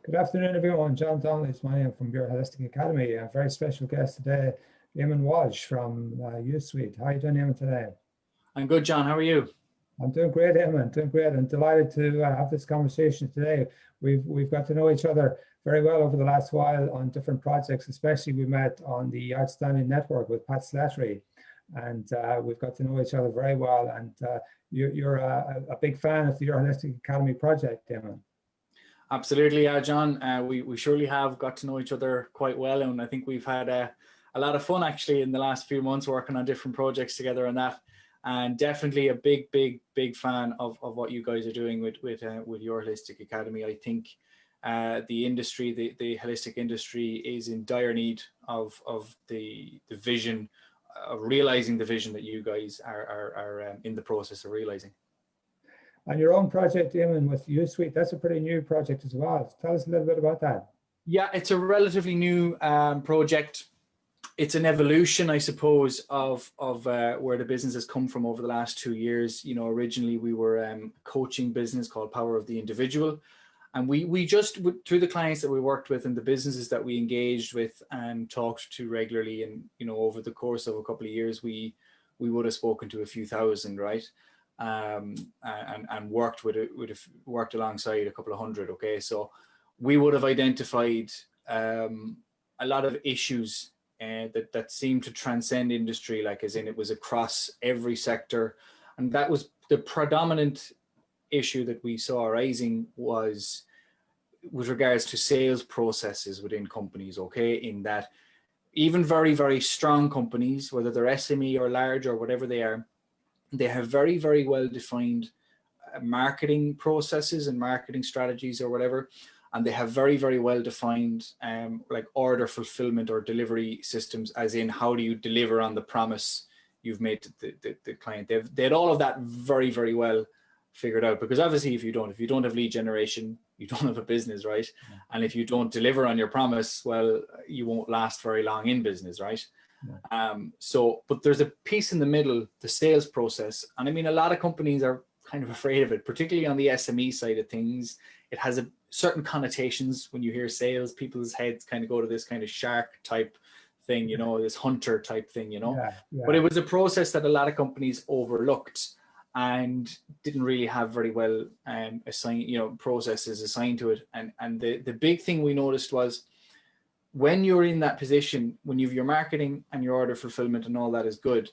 Good afternoon, everyone. John Donnelly is my name from your Holistic Academy. A very special guest today, Eamon Walsh from USuite. How are you doing, Eamon, today? I'm good, John. How are you? I'm doing great, Eamon. Doing great. I'm delighted to have this conversation today. We've got to know each other very well over the last while on different projects. Especially, we met on the Outstanding Network with Pat Slattery, and we've got to know each other very well. And you're a big fan of the Your Holistic Academy project, Eamon. Absolutely, yeah, John. We surely have got to know each other quite well, and I think we've had a lot of fun actually in the last few months working on different projects together and that. And definitely a big fan of what you guys are doing with your Holistic Academy. I think the industry, the holistic industry, is in dire need of the vision, of realizing the vision that you guys are in the process of realizing. And your own project, Eamon, with USuite, that's a pretty new project as well. Tell us a little bit about that. Yeah, it's a relatively new project. It's an evolution, I suppose, of where the business has come from over the last 2 years. You know, originally we were a coaching business called Power of the Individual. And we just, through the clients that we worked with and the businesses that we engaged with and talked to regularly, and, you know, over the course of a couple of years, we would have spoken to a few thousand, right? And worked alongside a couple of hundred. Okay, so we would have identified a lot of issues that seemed to transcend industry, like as in it was across every sector, and that was the predominant issue that we saw arising was with regards to sales processes within companies. Okay, in that even very strong companies, whether they're SME or large or whatever they are, they have very well defined marketing processes and marketing strategies or whatever, and they have very well defined like order fulfillment or delivery systems, as in how do you deliver on the promise you've made to the client. They had all of that very well figured out, because obviously if you don't have lead generation, you don't have a business, right? Yeah. And if you don't deliver on your promise, well, you won't last very long in business, right? Yeah. But there's a piece in the middle, the sales process. And I mean, a lot of companies are kind of afraid of it, particularly on the SME side of things. It has a certain connotations. When you hear sales, people's heads kind of go to this kind of shark type thing, you know, this hunter type thing, you know. Yeah. But it was a process that a lot of companies overlooked and didn't really have very well assigned, you know, processes assigned to it. And the big thing we noticed was, when you're in that position, when you've your marketing and your order fulfillment and all that is good,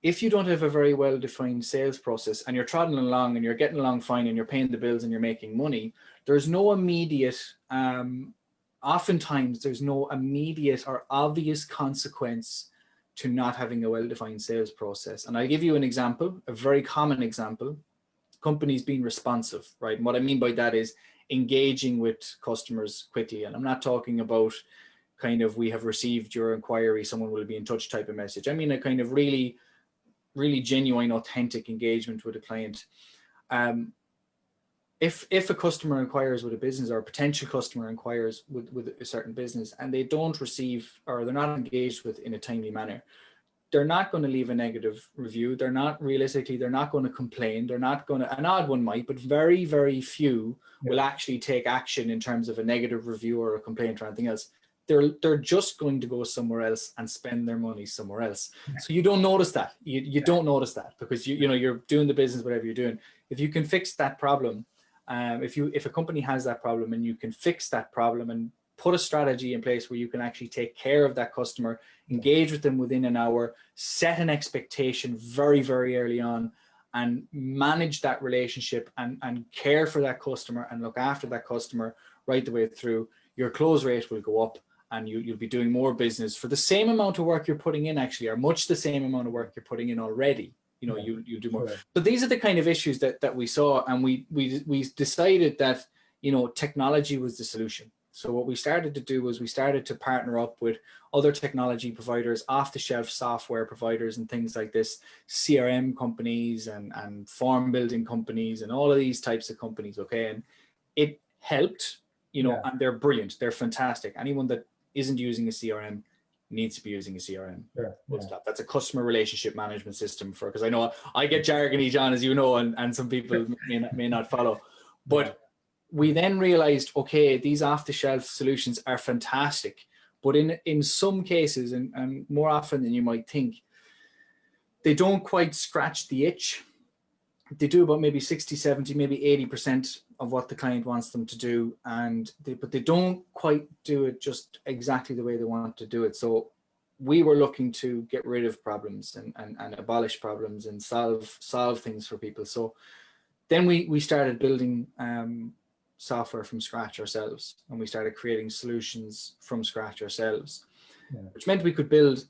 if you don't have a very well defined sales process and you're trotting along and you're getting along fine and you're paying the bills and you're making money, there's no immediate, oftentimes there's no immediate or obvious consequence to not having a well defined sales process. And I'll give you an example, a very common example: companies being responsive, right? And what I mean by that is engaging with customers quickly. And I'm not talking about kind of, we have received your inquiry, someone will be in touch type of message. I mean a kind of really genuine, authentic engagement with a client. If a customer inquires with a business, or a potential customer inquires with a certain business, and they don't receive, or they're not engaged with in a timely manner, they're not going to leave a negative review. They're not going to complain. They're not going to, an odd one might, but very few will actually take action in terms of a negative review or a complaint or anything else. They're just going to go somewhere else and spend their money somewhere else. So you don't notice that. You don't notice that, because you know, you're doing the business, whatever you're doing. If you can fix that problem, if a company has that problem and you can fix that problem and put a strategy in place where you can actually take care of that customer, engage with them within an hour, set an expectation very early on, and manage that relationship and care for that customer and look after that customer right the way through, your close rate will go up, and you'll be doing more business for the same amount of work you're putting in, actually, or much the same amount of work you're putting in already. You know, you do more. So these are the kind of issues that we saw, and we decided that, you know, technology was the solution. So what we started to do was we started to partner up with other technology providers, off-the-shelf software providers and things like this, CRM companies and form building companies and all of these types of companies, okay? And it helped, you know, and they're brilliant. They're fantastic. Anyone that isn't using a CRM needs to be using a CRM. Sure. That's a customer relationship management system, because I know I get jargony, John, as you know, and some people may not follow. But we then realized, okay, these off-the-shelf solutions are fantastic, but in some cases, and more often than you might think, they don't quite scratch the itch. They do about maybe 60, 70, maybe 80% of what the client wants them to do. But they don't quite do it just exactly the way they want to do it. So we were looking to get rid of problems and abolish problems and solve things for people. So then we started building software from scratch ourselves, and we started creating solutions from scratch ourselves, which meant we could build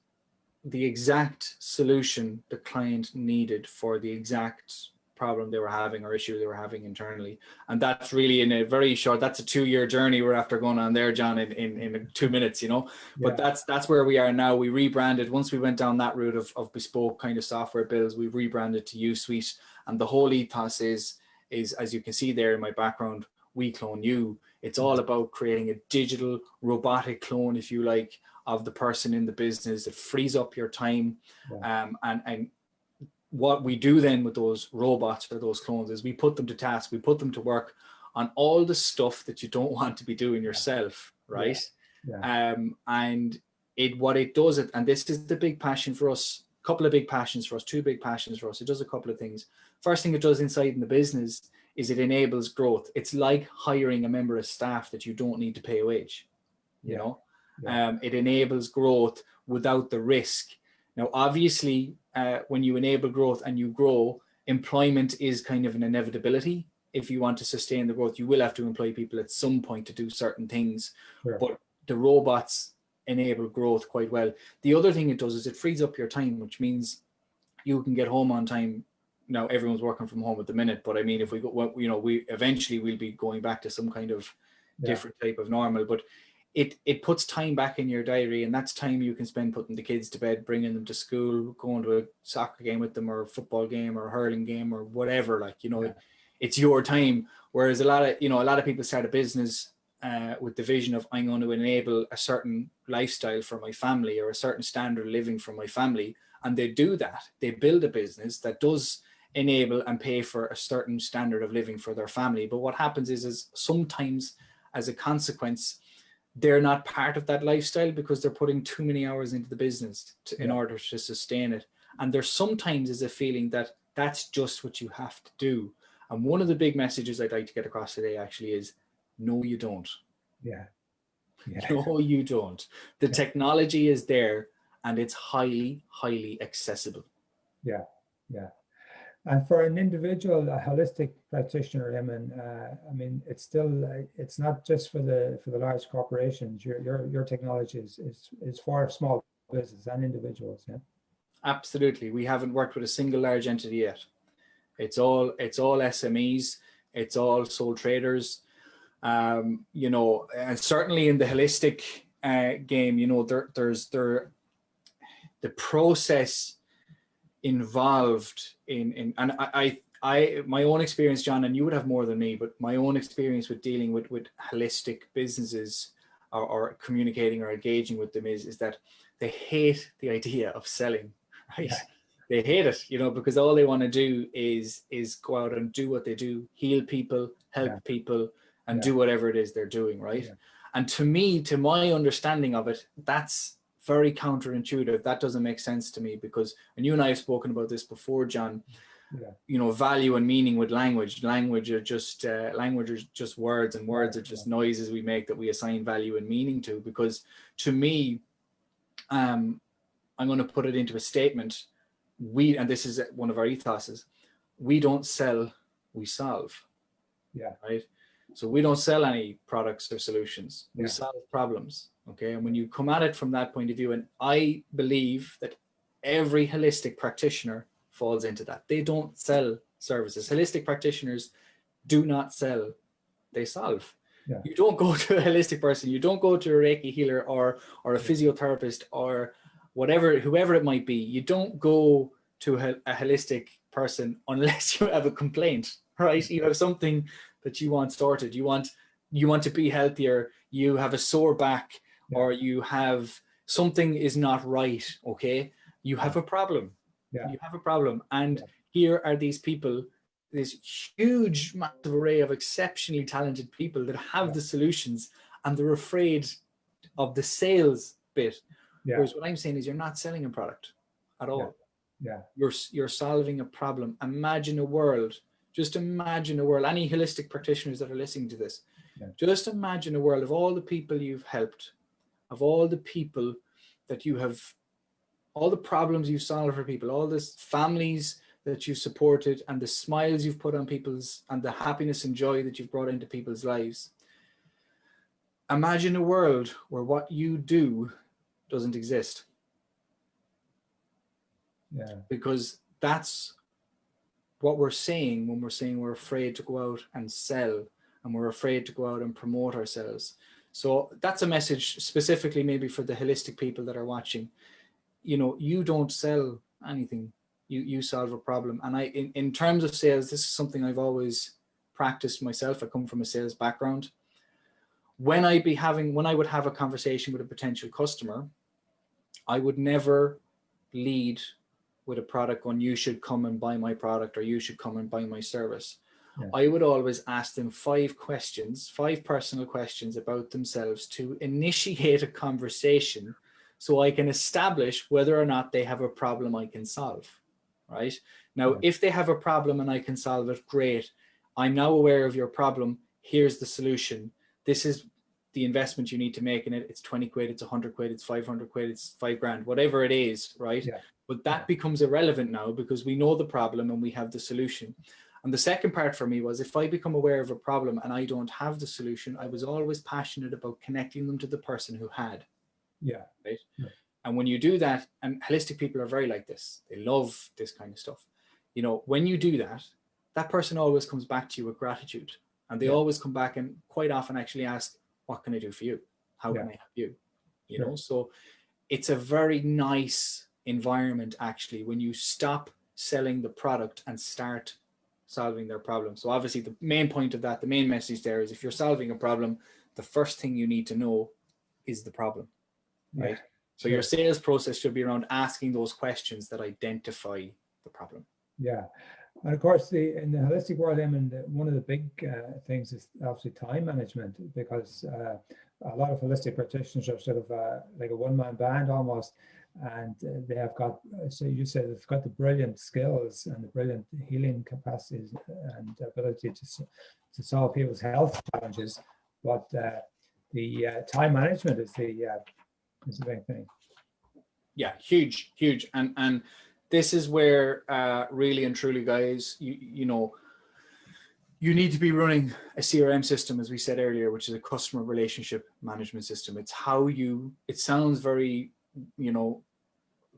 the exact solution the client needed for the exact problem they were having or issue they were having internally. And that's really in a very short, that's a 2-year journey we're after going on there, John, in 2 minutes, you know. But that's where we are now. We rebranded, once we went down that route of bespoke kind of software builds, we rebranded to USuite. And the whole ethos is, as you can see there in my background, we clone you. It's all about creating a digital robotic clone, if you like, of the person in the business that frees up your time. And what we do then with those robots or those clones is we put them to task, we put them to work on all the stuff that you don't want to be doing yourself, right? And what it does, and this is the big passion for us, couple of big passions for us, 2 big passions for us. It does a couple of things. First thing it does inside in the business is it enables growth. It's like hiring a member of staff that you don't need to pay a wage, you know? It enables growth without the risk. Now, obviously, when you enable growth and you grow, employment is kind of an inevitability. If you want to sustain the growth, you will have to employ people at some point to do certain things. But the robots enable growth quite well. The other thing it does is it frees up your time, which means you can get home on time. Now, everyone's working from home at the minute, but I mean, if we go, you know, we eventually will be going back to some kind of different type of normal, but it puts time back in your diary, and that's time you can spend putting the kids to bed, bringing them to school, going to a soccer game with them, or a football game, or a hurling game, or whatever. Like, you know, it's your time. Whereas a lot of people start a business with the vision of, I'm going to enable a certain lifestyle for my family or a certain standard of living for my family, and they do that. They build a business that does enable and pay for a certain standard of living for their family. But what happens is sometimes, as a consequence, they're not part of that lifestyle because they're putting too many hours into the business in order to sustain it. And there sometimes is a feeling that that's just what you have to do. And one of the big messages I'd like to get across today actually is, no, you don't. No, you don't. The technology is there, and it's highly, highly accessible. And for an individual, a holistic practitioner, Eamon, I mean, it's still, it's not just for the large corporations. Your technology is for small business and individuals. Absolutely. We haven't worked with a single large entity yet. It's all SMEs. It's all sole traders. You know, and certainly in the holistic game, you know, there's the process involved in and I my own experience, John, and you would have more than me, but my own experience with dealing with holistic businesses or communicating or engaging with them is that they hate the idea of selling, right? They hate it, you know, because all they want to do is go out and do what they do, heal people, help people, and do whatever it is they're doing, right? And to me, to my understanding of it, that's very counterintuitive. That doesn't make sense to me, because, and you and I have spoken about this before, John, you know, value and meaning with language. Language are just words, and words are just noises we make that we assign value and meaning to. Because to me, I'm going to put it into a statement. And this is one of our ethoses, we don't sell, we solve. Right? So we don't sell any products or solutions. We solve problems. Okay. And when you come at it from that point of view, and I believe that every holistic practitioner falls into that. They don't sell services. Holistic practitioners do not sell, they solve. You don't go to a holistic person, you don't go to a Reiki healer or a physiotherapist or whatever, whoever it might be. You don't go to a holistic person unless you have a complaint, right? You have something that you want sorted. You want to be healthier. You have a sore back, or you have something is not right. Okay. You have a problem. You have a problem. And here are these people this huge, massive array of exceptionally talented people that have the solutions, and they're afraid of the sales bit. Yeah. Whereas what I'm saying is you're not selling a product at all. Yeah. You're solving a problem. Imagine a world, just imagine a world, any holistic practitioners that are listening to this, just imagine a world of all the people you've helped, of all the people that you have, all the problems you've solved for people, all the families that you've supported, and the smiles you've put on people's, and the happiness and joy that you've brought into people's lives. Imagine a world where what you do doesn't exist. Yeah. Because that's what we're saying when we're saying we're afraid to go out and sell, and we're afraid to go out and promote ourselves. So that's a message specifically maybe for the holistic people that are watching. You know, you don't sell anything, you solve a problem. And in terms of sales, this is something I've always practiced myself. I come from a sales background. When I would have a conversation with a potential customer, I would never lead with a product going, you should come and buy my product, or you should come and buy my service. Yeah. I would always ask them 5 questions, 5 personal questions about themselves to initiate a conversation, so I can establish whether or not they have a problem I can solve, right? Now, if they have a problem and I can solve it, great. I'm now aware of your problem. Here's the solution. This is the investment you need to make in it. It's 20 quid, it's 100 quid, it's 500 quid, it's 5 grand, whatever it is, right? Yeah. But that becomes irrelevant now, because we know the problem and we have the solution. And the second part for me was, if I become aware of a problem and I don't have the solution, I was always passionate about connecting them to the person who had. Yeah. Right. Yeah. And when you do that, and holistic people are very like this, they love this kind of stuff. You know, when you do that, that person always comes back to you with gratitude, and they always come back and quite often actually ask, what can I do for you? How can I help you? You know, so it's a very nice environment actually when you stop selling the product and start solving their problem. So obviously the main point of that, the main message there is, if you're solving a problem, the first thing you need to know is the problem, right? So your sales process should be around asking those questions that identify the problem. Yeah. And of course, in the holistic world, Eamon, one of the big things is obviously time management, because a lot of holistic practitioners are sort of like a one-man band almost, and they have got, so you said, they've got the brilliant skills and the brilliant healing capacities and ability to solve people's health challenges, but the time management is the big thing. Yeah, huge. And this is where really and truly, guys, you know, you need to be running a CRM system, as we said earlier, which is a customer relationship management system. It's how it sounds very, you know,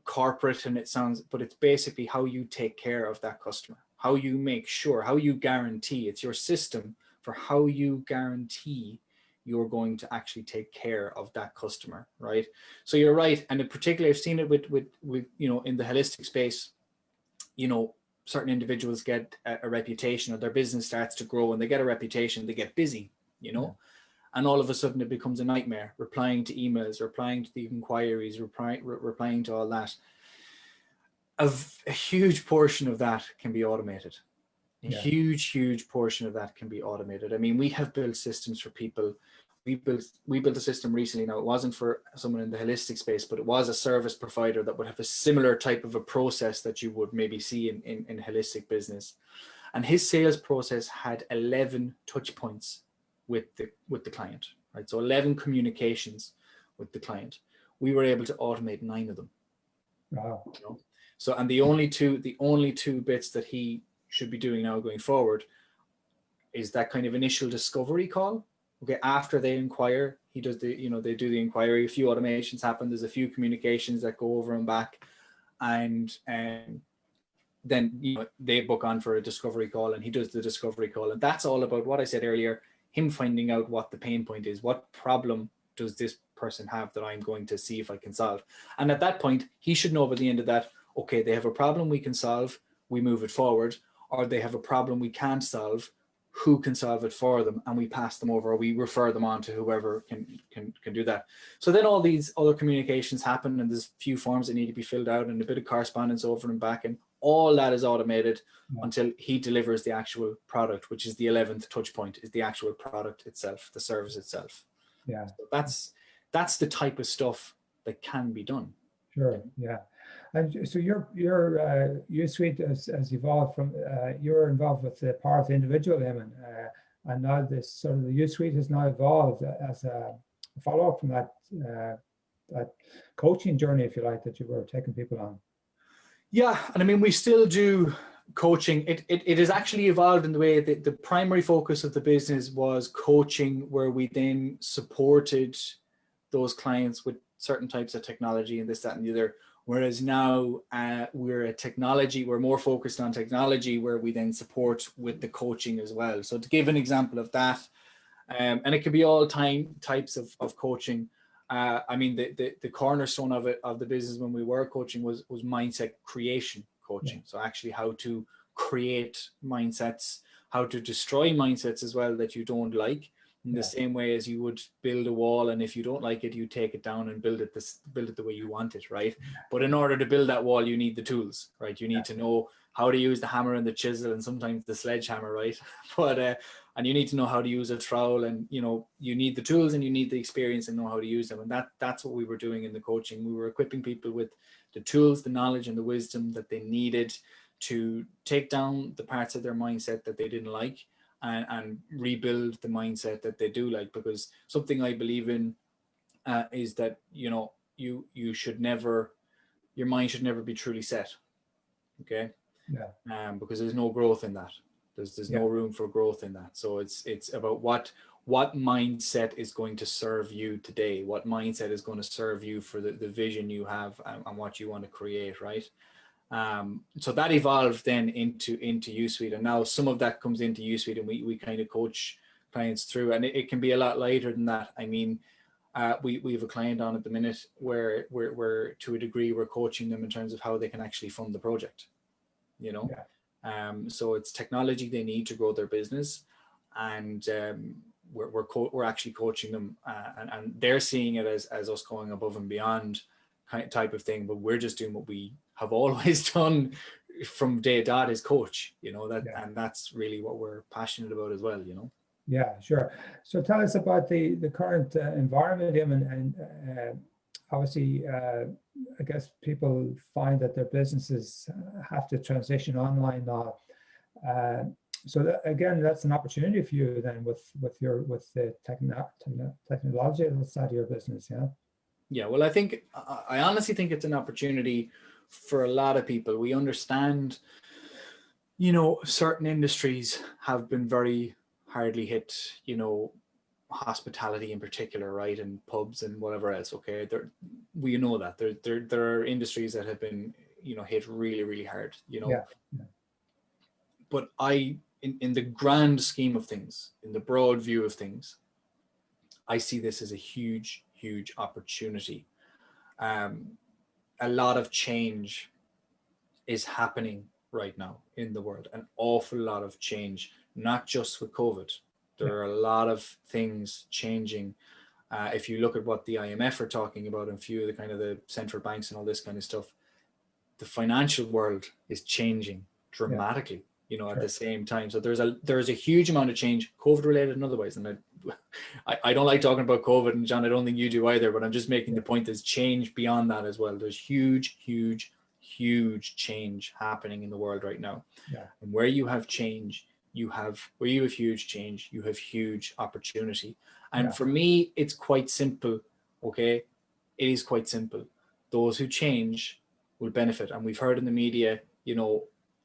corporate, and but it's basically how you take care of that customer, how you make sure, how you guarantee. It's your system for how you guarantee you're going to actually take care of that customer, right? So you're right. And in particular, I've seen it with you know, in the holistic space, you know, certain individuals get a reputation, or their business starts to grow and they get a reputation, they get busy, you know, and all of a sudden it becomes a nightmare, replying to emails, replying to the inquiries, replying to all that. A huge portion of that can be automated. A huge portion of that can be automated. I mean, we have built systems for people. We built a system recently. Now, it wasn't for someone in the holistic space, but it was a service provider that would have a similar type of a process that you would maybe see in holistic business. And his sales process had 11 touch points with the client, right? So 11 communications with the client. We were able to automate 9 of them. Wow. You know? So, and the only two bits that he should be doing now going forward is that kind of initial discovery call. Okay, after they inquire, he does the, you know, they do the inquiry, a few automations happen, there's a few communications that go over and back, and then, you know, they book on for a discovery call, and he does the discovery call. And that's all about what I said earlier, him finding out what the pain point is, what problem does this person have that I'm going to see if I can solve. And at that point, he should know by the end of that, okay, they have a problem we can solve, we move it forward, or they have a problem we can't solve, who can solve it for them, and we pass them over, or we refer them on to whoever can do that. So then all these other communications happen, and there's a few forms that need to be filled out and a bit of correspondence over and back, and all that is automated Yeah. until he delivers the actual product, which is the 11th touch point, is the actual product itself, the service itself. Yeah. So that's the type of stuff that can be done. Sure. Yeah. And so your USuite has evolved from you're involved with the power of the individual, Eamon, and now this sort of the USuite has now evolved as a follow-up from that coaching journey, if you like, that you were taking people on. Yeah, and I mean, we still do coaching. It has actually evolved in the way that the primary focus of the business was coaching, where we then supported those clients with certain types of technology and this, that, and the other. Whereas now we're more focused on technology, where we then support with the coaching as well. So to give an example of that, and it can be all types of coaching. I mean, the cornerstone of the business when we were coaching was mindset creation coaching. So actually how to create mindsets, how to destroy mindsets as well that you don't like, in the same way as you would build a wall, and if you don't like it, you take it down and build it the way you want it, right? But in order to build that wall, you need the tools, right? You need to know how to use the hammer and the chisel, and sometimes the sledgehammer, right? But and you need to know how to use a trowel, and you need the tools and you need the experience and know how to use them. And that's what we were doing in the coaching. We were equipping people with the tools, the knowledge, and the wisdom that they needed to take down the parts of their mindset that they didn't like, and rebuild the mindset that they do like. Because something I believe in is that you should never, your mind should never be truly set. Okay. Because there's no growth in that. There's no room for growth in that. So it's about what mindset is going to serve you today, what mindset is going to serve you for the vision you have, and what you want to create, right? So that evolved then into USuite, and now some of that comes into USuite, and we kind of coach clients through, and it can be a lot lighter than that. I mean, we have a client on at the minute where we're to a degree we're coaching them in terms of how they can actually fund the project, so it's technology they need to grow their business, and we're actually coaching them, and they're seeing it as us going above and beyond type of thing, but we're just doing what we have always done from day dot, is coach, and that's really what we're passionate about as well. Yeah, sure. So tell us about the current environment, and obviously, I guess people find that their businesses have to transition online now. So again, that's an opportunity for you then with the technological side of your business, yeah. Yeah, well, I honestly think it's an opportunity for a lot of people. We understand, certain industries have been very hardly hit, hospitality in particular, right? And pubs and whatever else. Okay. We know that there are industries that have been, hit really, really hard, But in the grand scheme of things, in the broad view of things, I see this as a huge, huge opportunity. A lot of change is happening right now in the world, an awful lot of change, not just with COVID. There are a lot of things changing. If you look at what the IMF are talking about, and a few of the kind of the central banks and all this kind of stuff, the financial world is changing dramatically, at the same time. So there's a huge amount of change, COVID related and otherwise. And I don't like talking about COVID, and John, I don't think you do either, but I'm just making the point there's change beyond that as well. There's huge, huge, huge change happening in the world right now. And where you have change, where you have huge change, you have huge opportunity. And for me, it's quite simple. Okay. It is quite simple. Those who change will benefit. And we've heard in the media,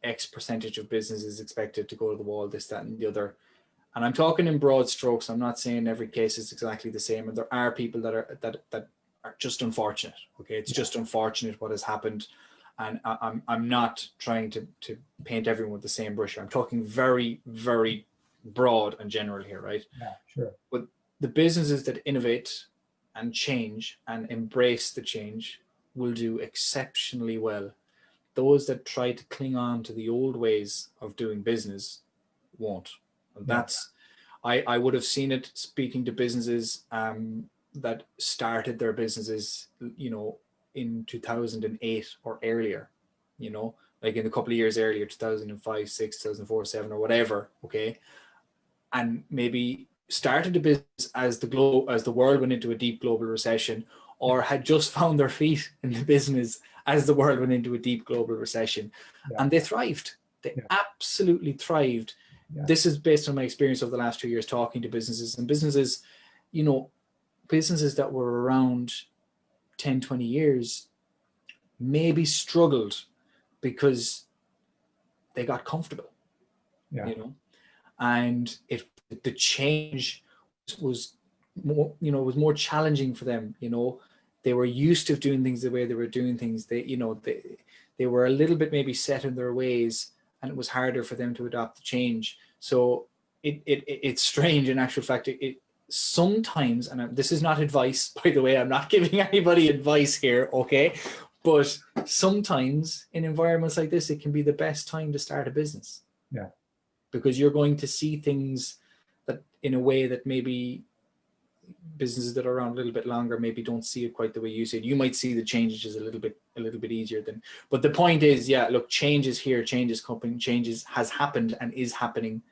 X percentage of business is expected to go to the wall, this, that, and the other. And I'm talking in broad strokes. I'm not saying every case is exactly the same. And there are people that are just unfortunate. Okay. It's just unfortunate what has happened. And I'm not trying to paint everyone with the same brush. I'm talking very, very broad and general here, right? Yeah, sure. But the businesses that innovate and change and embrace the change will do exceptionally well. Those that try to cling on to the old ways of doing business won't. And that's, I would have seen it speaking to businesses that started their businesses, in 2008 or earlier, like in a couple of years earlier, 2005, 6, 2004, 7, or whatever, okay, and maybe started a business as the world went into a deep global recession, or had just found their feet in the business as the world went into a deep global recession, and they thrived. They absolutely thrived. This is based on my experience over the last 2 years talking to businesses, and businesses, you know, businesses that were around 10, 20 years maybe struggled because they got comfortable, you know, and the change was more, you know, was more challenging for them. You know, they were used to doing things the way they were doing things. They, you know, they were a little bit maybe set in their ways, and it was harder for them to adopt the change. So it's strange. In actual fact, it sometimes, and this is not advice, by the way, I'm not giving anybody advice here, okay? But sometimes in environments like this, it can be the best time to start a business. Yeah. Because you're going to see things that in a way that maybe businesses that are around a little bit longer maybe don't see it quite the way you see it. You might see the changes a little bit easier than, but the point is, yeah, look, change is here, change is coming, changes has happened and is happening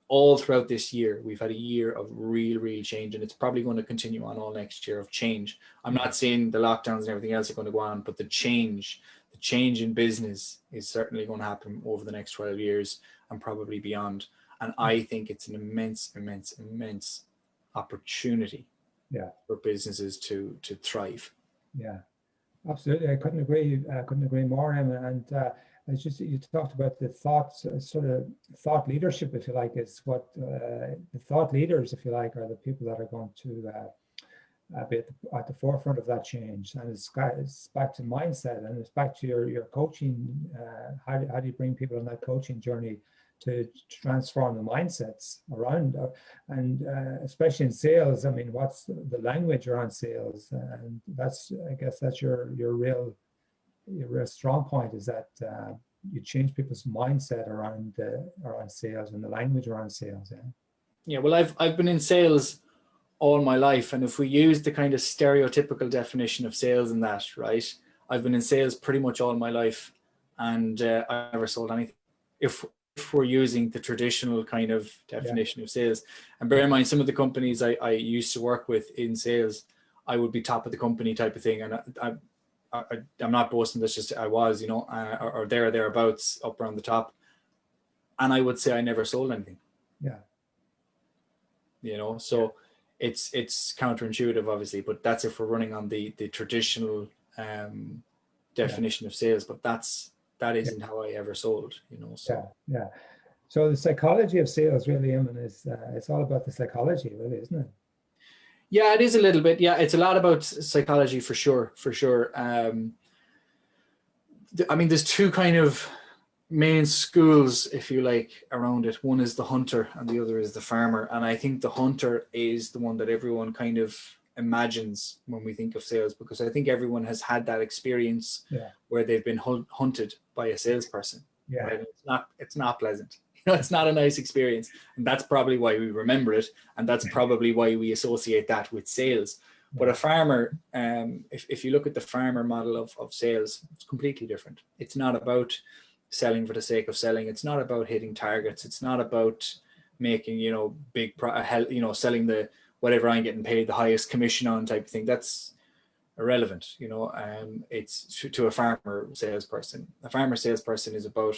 all throughout this year. We've had a year of real change, and it's probably going to continue on all next year of change. I'm not saying the lockdowns and everything else are going to go on, but the change in business is certainly going to happen over the next 12 years and probably beyond. And I think it's an immense opportunity for businesses to thrive. Yeah, absolutely. I couldn't agree more, Emma. And it's just, you talked about the thoughts, sort of thought leadership, if you like, is what the thought leaders, if you like, are the people that are going to be at the forefront of that change. And it's back to mindset, and it's back to your coaching. How do you bring people on that coaching journey to transform the mindsets around, and especially in sales? I mean, what's the language around sales? And that's, I guess that's your real strong point, is that you change people's mindset around sales and the language around sales. Yeah, well, I've been in sales all my life, and if we use the kind of stereotypical definition of sales in that, right, I've been in sales pretty much all my life, and I never sold anything. If we're using the traditional kind of definition of sales, and bear in mind, some of the companies I used to work with in sales, I would be top of the company type of thing, and I'm not boasting, that's just I was, you know, or thereabouts, up around the top, and I would say I never sold anything. Yeah. You know, so it's counterintuitive, obviously, but that's if we're running on the traditional definition of sales. But that isn't how I ever sold, you know. So yeah. So the psychology of sales, really, Eamon, is it's all about the psychology, really, isn't it? Yeah, it is a little bit. Yeah, it's a lot about psychology for sure. I mean, there's two kind of main schools, if you like, around it. One is the hunter and the other is the farmer. And I think the hunter is the one that everyone kind of imagines when we think of sales, because I think everyone has had that experience where they've been hunted by a salesperson. Yeah. Right? It's not pleasant. You know, it's not a nice experience. And that's probably why we remember it. And that's probably why we associate that with sales. But a farmer, if you look at the farmer model of sales, it's completely different. It's not about selling for the sake of selling. It's not about hitting targets. It's not about making, you know, selling the whatever I'm getting paid the highest commission on type of thing. That's irrelevant, you know. It's to a farmer salesperson. A farmer salesperson is about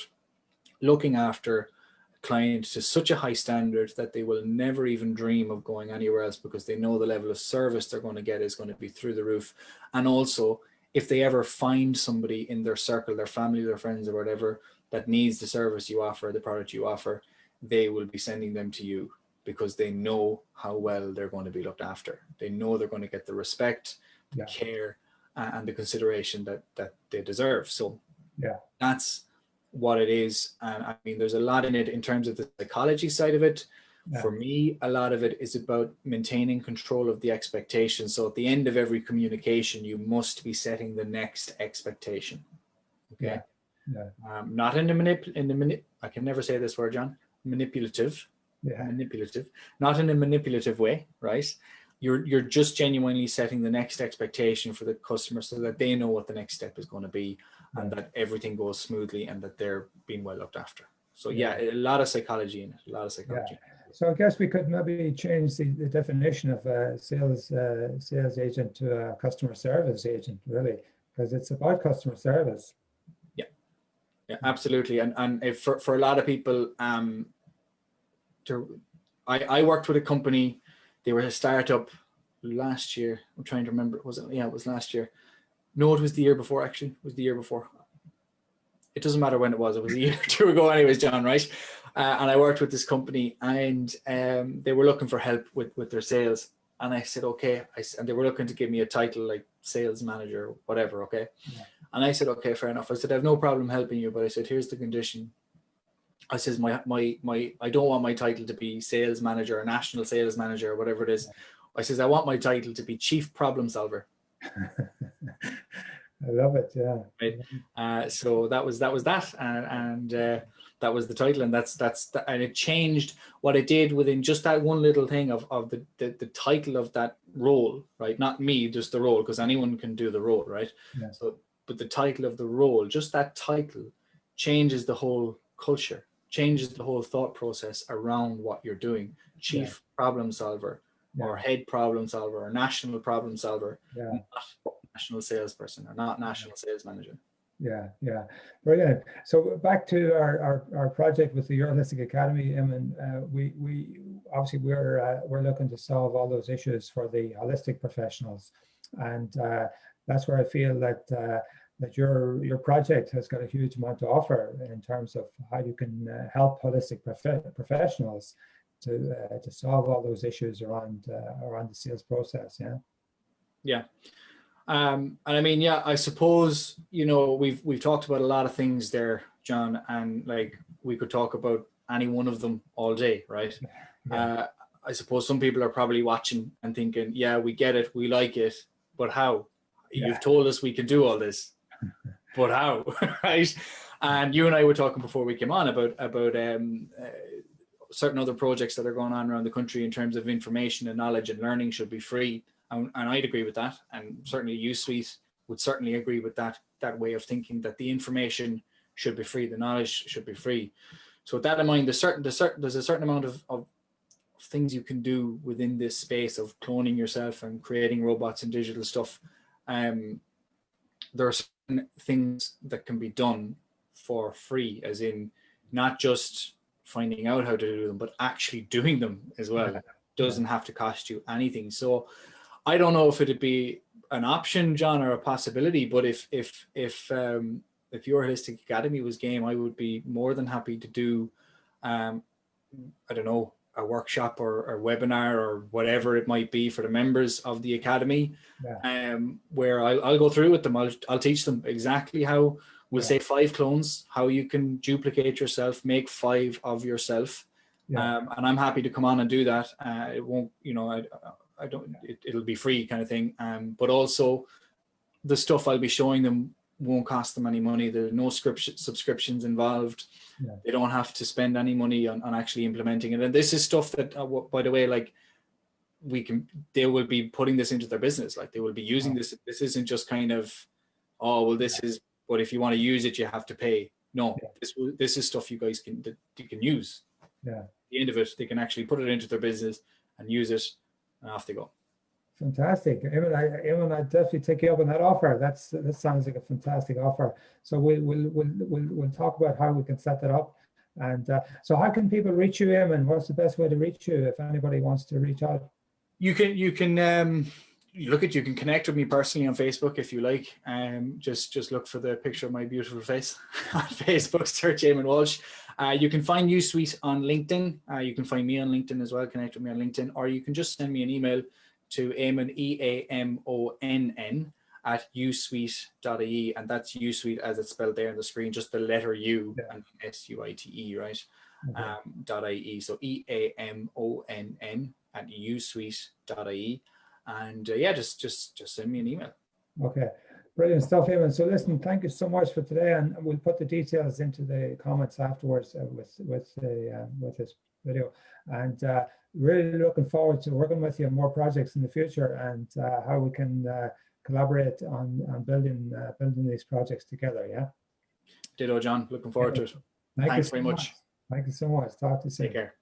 looking after a client to such a high standard that they will never even dream of going anywhere else, because they know the level of service they're going to get is going to be through the roof. And also, if they ever find somebody in their circle, their family, their friends, or whatever, that needs the service you offer, the product you offer, they will be sending them to you, because they know how well they're going to be looked after. They know they're going to get the respect, the care, and the consideration that they deserve. So that's what it is. And I mean, there's a lot in it in terms of the psychology side of it. For me, a lot of it is about maintaining control of the expectation. So at the end of every communication, you must be setting the next expectation. Okay. Not in the I can never say this word, John. Manipulative. Manipulative. Not in a manipulative way, right? You're just genuinely setting the next expectation for the customer so that they know what the next step is going to be. and that everything goes smoothly and that they're being well looked after. So yeah, a lot of psychology in it, a lot of psychology. So I guess we could maybe change the definition of a sales agent to a customer service agent, really, because it's about customer service. Yeah, absolutely. And if for a lot of people, I worked with a company. They were a startup last year. I'm trying to remember. Was it? Yeah, it was last year. No, it was the year before. Actually, it was the year before. It doesn't matter when it was. It was a year or two ago, anyways, John. Right? And I worked with this company, and they were looking for help with their sales. And I said, okay. And they were looking to give me a title like sales manager, whatever. Okay. Yeah. And I said, okay, fair enough. I said, I have no problem helping you, but I said, here's the condition. I says, I don't want my title to be sales manager or national sales manager or whatever it is. I says, I want my title to be chief problem solver. I love it. Yeah. Right. So that was that. And that was the title. And and it changed what it did within just that one little thing of the title of that role, right? Not me, just the role, because anyone can do the role, right? Yeah. So, but the title of the role, just that title changes the whole culture, changes the whole thought process around what you're doing. Chief problem solver, or head problem solver, or national problem solver, not national salesperson, or not national sales manager. Yeah, brilliant. So back to our project with the Your Holistic Academy, Eamon, we obviously we're looking to solve all those issues for the holistic professionals, and that's where I feel that that your project has got a huge amount to offer in terms of how you can help holistic professionals to solve all those issues around the sales process. Yeah. And I mean, yeah, I suppose, you know, we've talked about a lot of things there, John, and like we could talk about any one of them all day, right? Yeah. I suppose some people are probably watching and thinking, yeah, we get it, we like it, but how? Yeah. You've told us we can do all this, but how, right? And you and I were talking before we came on about certain other projects that are going on around the country in terms of information and knowledge and learning should be free. And I'd agree with that, and certainly USuite would certainly agree with that way of thinking, that the information should be free, the knowledge should be free. So with that in mind, there's a certain amount of things you can do within this space of cloning yourself and creating robots and digital stuff. There are certain things that can be done for free, as in not just finding out how to do them, but actually doing them as well. Doesn't have to cost you anything. So I don't know if it'd be an option, John, or a possibility, but if Your Holistic Academy was game, I would be more than happy to do, I don't know, a workshop or a webinar or whatever it might be for the members of the Academy, where I'll go through with them. I'll teach them exactly how, we'll say 5 clones, how you can duplicate yourself, make 5 of yourself. And I'm happy to come on and do that. It won't, you know, it'll be free kind of thing. But also the stuff I'll be showing them won't cost them any money. There's no subscriptions involved. They don't have to spend any money on actually implementing it. And this is stuff that, by the way, like they will be putting this into their business. Like they will be using this. This isn't just kind of, oh, well, this is, but if you want to use it, you have to pay. No, this is stuff you guys can use. At the end of it, they can actually put it into their business and use it, and off they go. Fantastic. Eamon, I'd definitely take you up on that offer. That sounds like a fantastic offer. So we'll talk about how we can set that up. And so how can people reach you, Eamon? What's the best way to reach you if anybody wants to reach out? You can you can connect with me personally on Facebook if you like. Just look for the picture of my beautiful face on Facebook, search Eamon Walsh. You can find USuite on LinkedIn. You can find me on LinkedIn as well, connect with me on LinkedIn, or you can just send me an email to Eamon, EAMONN, @usuite.ie, and that's USuite as it's spelled there on the screen, just the letter U and SUITE, right? .ie. So EAMONN @usuite.ie, and just send me an email. Okay, brilliant stuff, Eamon. So listen, thank you so much for today, and we'll put the details into the comments afterwards with this video. And really looking forward to working with you on more projects in the future, and how we can collaborate on building these projects together. Yeah. Ditto, John. Looking forward to it. Thank Thanks you so very much. Thank you so much. Talk to you soon. Take care.